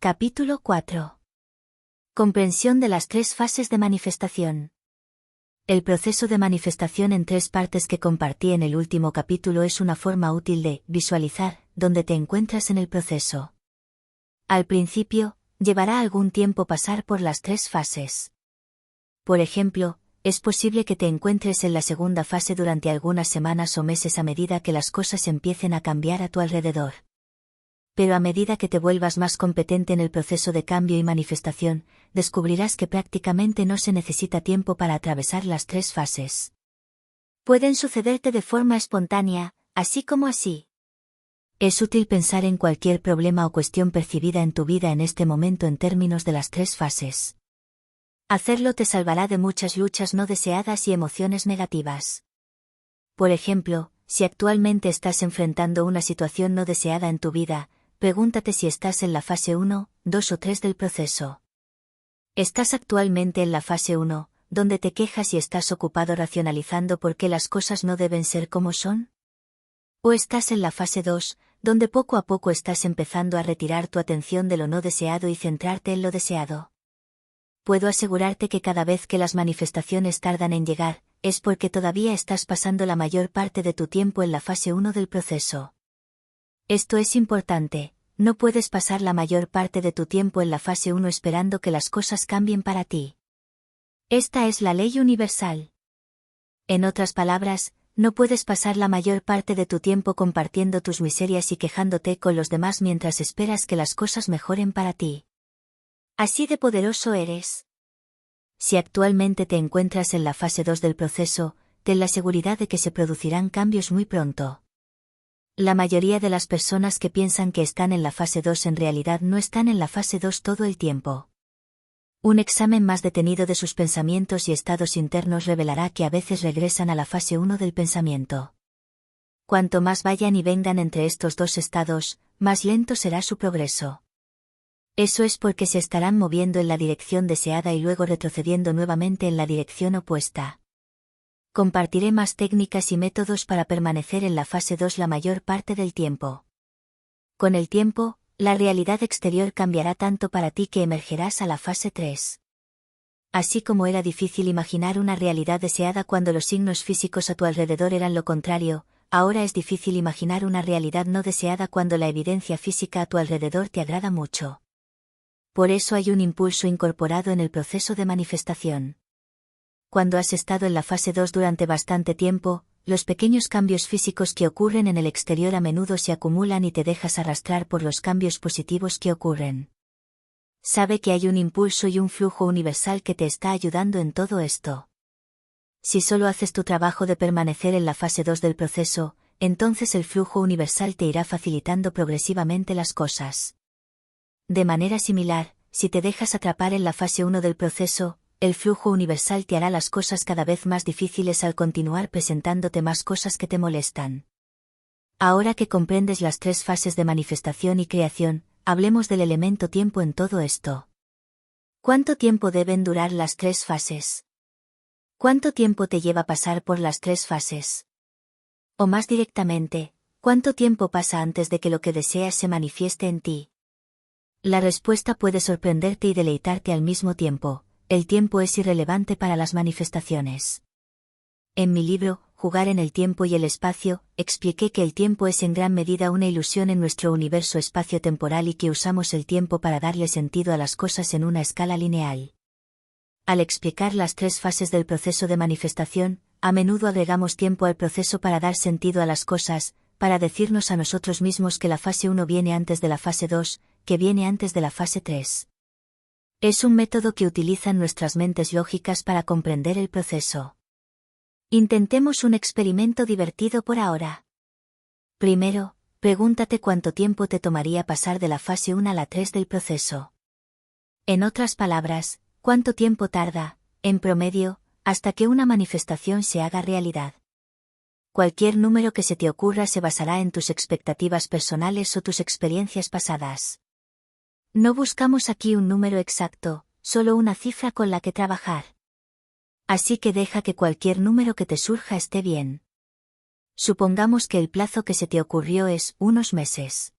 Capítulo 4. Comprensión de las tres fases de manifestación. El proceso de manifestación en tres partes que compartí en el último capítulo es una forma útil de visualizar dónde te encuentras en el proceso. Al principio, llevará algún tiempo pasar por las tres fases. Por ejemplo, es posible que te encuentres en la segunda fase durante algunas semanas o meses a medida que las cosas empiecen a cambiar a tu alrededor. Pero a medida que te vuelvas más competente en el proceso de cambio y manifestación, descubrirás que prácticamente no se necesita tiempo para atravesar las tres fases. Pueden sucederte de forma espontánea, así como así. Es útil pensar en cualquier problema o cuestión percibida en tu vida en este momento en términos de las tres fases. Hacerlo te salvará de muchas luchas no deseadas y emociones negativas. Por ejemplo, si actualmente estás enfrentando una situación no deseada en tu vida, pregúntate si estás en la fase 1, 2 o 3 del proceso. ¿Estás actualmente en la fase 1, donde te quejas y estás ocupado racionalizando por qué las cosas no deben ser como son? ¿O estás en la fase 2, donde poco a poco estás empezando a retirar tu atención de lo no deseado y centrarte en lo deseado? Puedo asegurarte que cada vez que las manifestaciones tardan en llegar, es porque todavía estás pasando la mayor parte de tu tiempo en la fase 1 del proceso. Esto es importante. No puedes pasar la mayor parte de tu tiempo en la fase 1 esperando que las cosas cambien para ti. Esta es la ley universal. En otras palabras, no puedes pasar la mayor parte de tu tiempo compartiendo tus miserias y quejándote con los demás mientras esperas que las cosas mejoren para ti. Así de poderoso eres. Si actualmente te encuentras en la fase 2 del proceso, ten la seguridad de que se producirán cambios muy pronto. La mayoría de las personas que piensan que están en la fase 2 en realidad no están en la fase 2 todo el tiempo. Un examen más detenido de sus pensamientos y estados internos revelará que a veces regresan a la fase 1 del pensamiento. Cuanto más vayan y vengan entre estos dos estados, más lento será su progreso. Eso es porque se estarán moviendo en la dirección deseada y luego retrocediendo nuevamente en la dirección opuesta. Compartiré más técnicas y métodos para permanecer en la fase 2 la mayor parte del tiempo. Con el tiempo, la realidad exterior cambiará tanto para ti que emergerás a la fase 3. Así como era difícil imaginar una realidad deseada cuando los signos físicos a tu alrededor eran lo contrario, ahora es difícil imaginar una realidad no deseada cuando la evidencia física a tu alrededor te agrada mucho. Por eso hay un impulso incorporado en el proceso de manifestación. Cuando has estado en la fase 2 durante bastante tiempo, los pequeños cambios físicos que ocurren en el exterior a menudo se acumulan y te dejas arrastrar por los cambios positivos que ocurren. Sabe que hay un impulso y un flujo universal que te está ayudando en todo esto. Si solo haces tu trabajo de permanecer en la fase 2 del proceso, entonces el flujo universal te irá facilitando progresivamente las cosas. De manera similar, si te dejas atrapar en la fase 1 del proceso, el flujo universal te hará las cosas cada vez más difíciles al continuar presentándote más cosas que te molestan. Ahora que comprendes las tres fases de manifestación y creación, hablemos del elemento tiempo en todo esto. ¿Cuánto tiempo deben durar las tres fases? ¿Cuánto tiempo te lleva pasar por las tres fases? O más directamente, ¿cuánto tiempo pasa antes de que lo que deseas se manifieste en ti? La respuesta puede sorprenderte y deleitarte al mismo tiempo. El tiempo es irrelevante para las manifestaciones. En mi libro, Jugar en el tiempo y el espacio, expliqué que el tiempo es en gran medida una ilusión en nuestro universo espacio-temporal y que usamos el tiempo para darle sentido a las cosas en una escala lineal. Al explicar las tres fases del proceso de manifestación, a menudo agregamos tiempo al proceso para dar sentido a las cosas, para decirnos a nosotros mismos que la fase 1 viene antes de la fase 2, que viene antes de la fase 3. Es un método que utilizan nuestras mentes lógicas para comprender el proceso. Intentemos un experimento divertido por ahora. Primero, pregúntate cuánto tiempo te tomaría pasar de la fase 1 a la 3 del proceso. En otras palabras, cuánto tiempo tarda, en promedio, hasta que una manifestación se haga realidad. Cualquier número que se te ocurra se basará en tus expectativas personales o tus experiencias pasadas. No buscamos aquí un número exacto, solo una cifra con la que trabajar. Así que deja que cualquier número que te surja esté bien. Supongamos que el plazo que se te ocurrió es unos meses.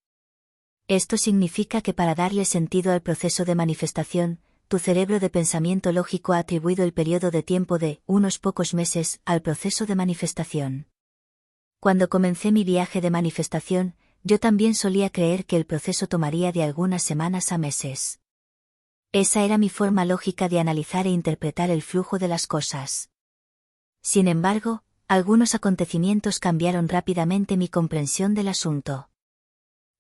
Esto significa que para darle sentido al proceso de manifestación, tu cerebro de pensamiento lógico ha atribuido el periodo de tiempo de unos pocos meses al proceso de manifestación. Cuando comencé mi viaje de manifestación, yo también solía creer que el proceso tomaría de algunas semanas a meses. Esa era mi forma lógica de analizar e interpretar el flujo de las cosas. Sin embargo, algunos acontecimientos cambiaron rápidamente mi comprensión del asunto.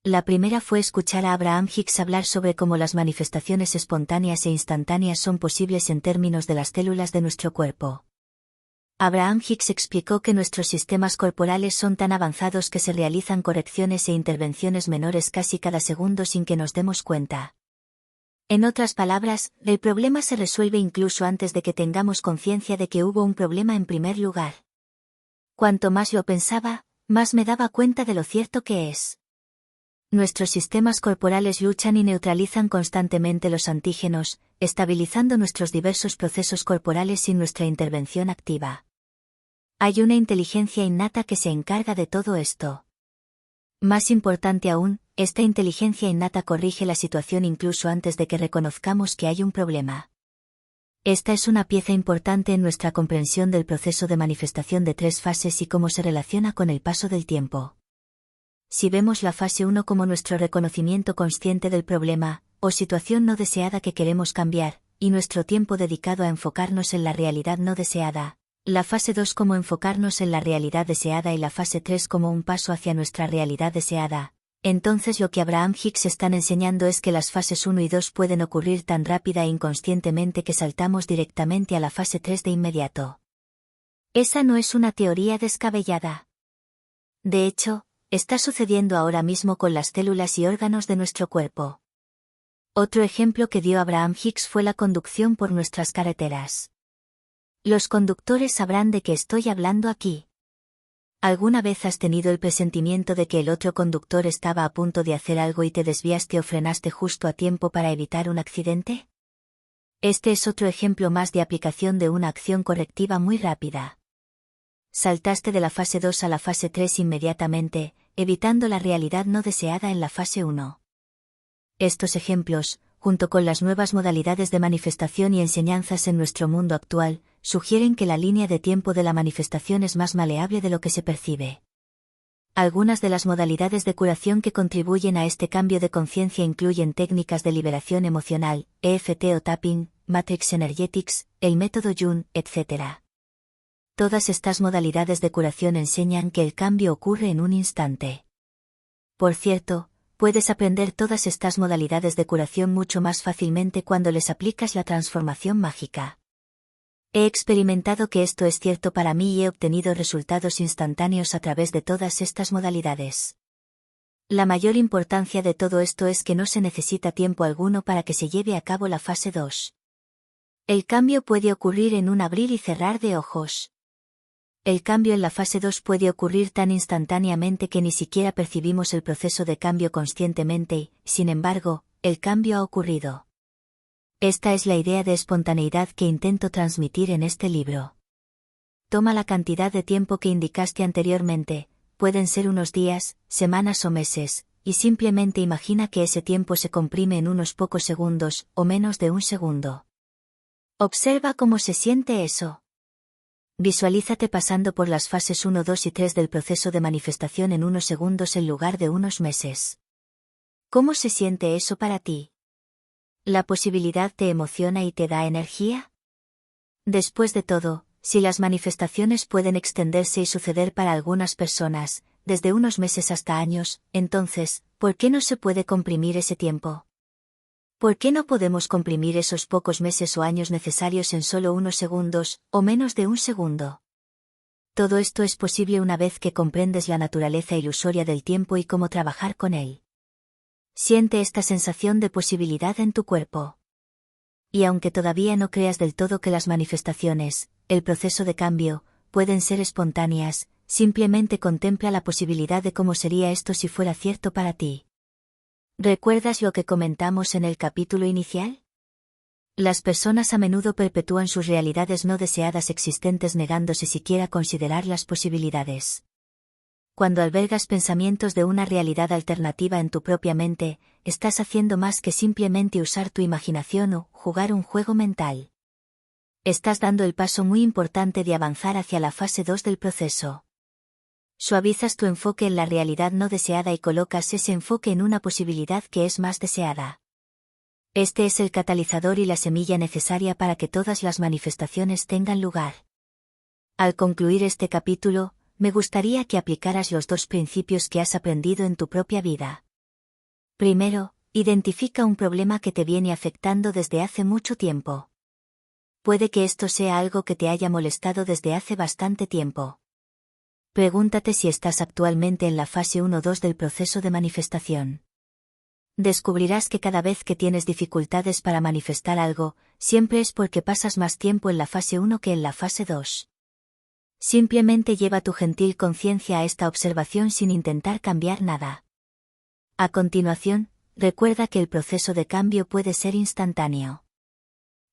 La primera fue escuchar a Abraham Hicks hablar sobre cómo las manifestaciones espontáneas e instantáneas son posibles en términos de las células de nuestro cuerpo. Abraham Hicks explicó que nuestros sistemas corporales son tan avanzados que se realizan correcciones e intervenciones menores casi cada segundo sin que nos demos cuenta. En otras palabras, el problema se resuelve incluso antes de que tengamos conciencia de que hubo un problema en primer lugar. Cuanto más lo pensaba, más me daba cuenta de lo cierto que es. Nuestros sistemas corporales luchan y neutralizan constantemente los antígenos, estabilizando nuestros diversos procesos corporales sin nuestra intervención activa. Hay una inteligencia innata que se encarga de todo esto. Más importante aún, esta inteligencia innata corrige la situación incluso antes de que reconozcamos que hay un problema. Esta es una pieza importante en nuestra comprensión del proceso de manifestación de 3 fases y cómo se relaciona con el paso del tiempo. Si vemos la fase 1 como nuestro reconocimiento consciente del problema, o situación no deseada que queremos cambiar, y nuestro tiempo dedicado a enfocarnos en la realidad no deseada, la fase 2 como enfocarnos en la realidad deseada y la fase 3 como un paso hacia nuestra realidad deseada, entonces lo que Abraham Hicks están enseñando es que las fases 1 y 2 pueden ocurrir tan rápida e inconscientemente que saltamos directamente a la fase 3 de inmediato. Esa no es una teoría descabellada. De hecho, está sucediendo ahora mismo con las células y órganos de nuestro cuerpo. Otro ejemplo que dio Abraham Hicks fue la conducción por nuestras carreteras. Los conductores sabrán de qué estoy hablando aquí. ¿Alguna vez has tenido el presentimiento de que el otro conductor estaba a punto de hacer algo y te desviaste o frenaste justo a tiempo para evitar un accidente? Este es otro ejemplo más de aplicación de una acción correctiva muy rápida. Saltaste de la fase 2 a la fase 3 inmediatamente, evitando la realidad no deseada en la fase 1. Estos ejemplos, junto con las nuevas modalidades de manifestación y enseñanzas en nuestro mundo actual, sugieren que la línea de tiempo de la manifestación es más maleable de lo que se percibe. Algunas de las modalidades de curación que contribuyen a este cambio de conciencia incluyen técnicas de liberación emocional, EFT o tapping, Matrix Energetics, el método Jung, etc. Todas estas modalidades de curación enseñan que el cambio ocurre en un instante. Por cierto, puedes aprender todas estas modalidades de curación mucho más fácilmente cuando les aplicas la transformación mágica. He experimentado que esto es cierto para mí y he obtenido resultados instantáneos a través de todas estas modalidades. La mayor importancia de todo esto es que no se necesita tiempo alguno para que se lleve a cabo la fase 2. El cambio puede ocurrir en un abrir y cerrar de ojos. El cambio en la fase 2 puede ocurrir tan instantáneamente que ni siquiera percibimos el proceso de cambio conscientemente y, sin embargo, el cambio ha ocurrido. Esta es la idea de espontaneidad que intento transmitir en este libro. Toma la cantidad de tiempo que indicaste anteriormente, pueden ser unos días, semanas o meses, y simplemente imagina que ese tiempo se comprime en unos pocos segundos, o menos de un segundo. Observa cómo se siente eso. Visualízate pasando por las fases 1, 2 y 3 del proceso de manifestación en unos segundos en lugar de unos meses. ¿Cómo se siente eso para ti? ¿La posibilidad te emociona y te da energía? Después de todo, si las manifestaciones pueden extenderse y suceder para algunas personas, desde unos meses hasta años, entonces, ¿por qué no se puede comprimir ese tiempo? ¿Por qué no podemos comprimir esos pocos meses o años necesarios en solo unos segundos, o menos de un segundo? Todo esto es posible una vez que comprendes la naturaleza ilusoria del tiempo y cómo trabajar con él. Siente esta sensación de posibilidad en tu cuerpo. Y aunque todavía no creas del todo que las manifestaciones, el proceso de cambio, pueden ser espontáneas, simplemente contempla la posibilidad de cómo sería esto si fuera cierto para ti. ¿Recuerdas lo que comentamos en el capítulo inicial? Las personas a menudo perpetúan sus realidades no deseadas existentes negándose siquiera a considerar las posibilidades. Cuando albergas pensamientos de una realidad alternativa en tu propia mente, estás haciendo más que simplemente usar tu imaginación o jugar un juego mental. Estás dando el paso muy importante de avanzar hacia la fase 2 del proceso. Suavizas tu enfoque en la realidad no deseada y colocas ese enfoque en una posibilidad que es más deseada. Este es el catalizador y la semilla necesaria para que todas las manifestaciones tengan lugar. Al concluir este capítulo, me gustaría que aplicaras los 2 principios que has aprendido en tu propia vida. Primero, identifica un problema que te viene afectando desde hace mucho tiempo. Puede que esto sea algo que te haya molestado desde hace bastante tiempo. Pregúntate si estás actualmente en la fase 1 o 2 del proceso de manifestación. Descubrirás que cada vez que tienes dificultades para manifestar algo, siempre es porque pasas más tiempo en la fase 1 que en la fase 2. Simplemente lleva tu gentil conciencia a esta observación sin intentar cambiar nada. A continuación, recuerda que el proceso de cambio puede ser instantáneo.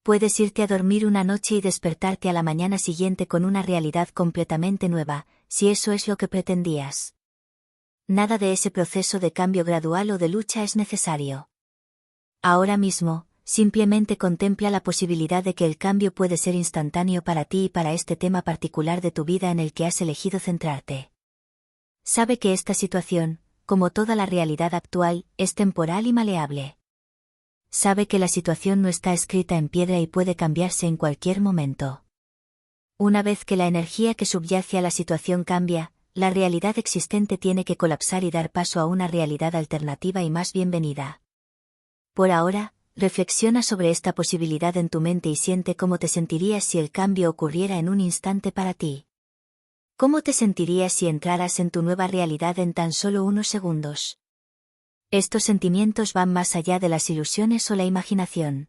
Puedes irte a dormir una noche y despertarte a la mañana siguiente con una realidad completamente nueva, si eso es lo que pretendías. Nada de ese proceso de cambio gradual o de lucha es necesario. Ahora mismo, simplemente contempla la posibilidad de que el cambio puede ser instantáneo para ti y para este tema particular de tu vida en el que has elegido centrarte. Sabe que esta situación, como toda la realidad actual, es temporal y maleable. Sabe que la situación no está escrita en piedra y puede cambiarse en cualquier momento. Una vez que la energía que subyace a la situación cambia, la realidad existente tiene que colapsar y dar paso a una realidad alternativa y más bienvenida. Por ahora, reflexiona sobre esta posibilidad en tu mente y siente cómo te sentirías si el cambio ocurriera en un instante para ti. ¿Cómo te sentirías si entraras en tu nueva realidad en tan solo unos segundos? Estos sentimientos van más allá de las ilusiones o la imaginación.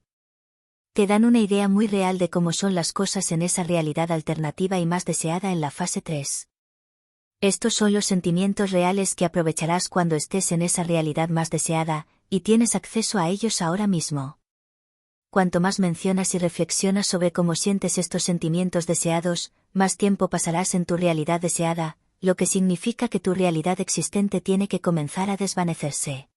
Te dan una idea muy real de cómo son las cosas en esa realidad alternativa y más deseada en la fase 3. Estos son los sentimientos reales que aprovecharás cuando estés en esa realidad más deseada, y tienes acceso a ellos ahora mismo. Cuanto más mencionas y reflexionas sobre cómo sientes estos sentimientos deseados, más tiempo pasarás en tu realidad deseada, lo que significa que tu realidad existente tiene que comenzar a desvanecerse.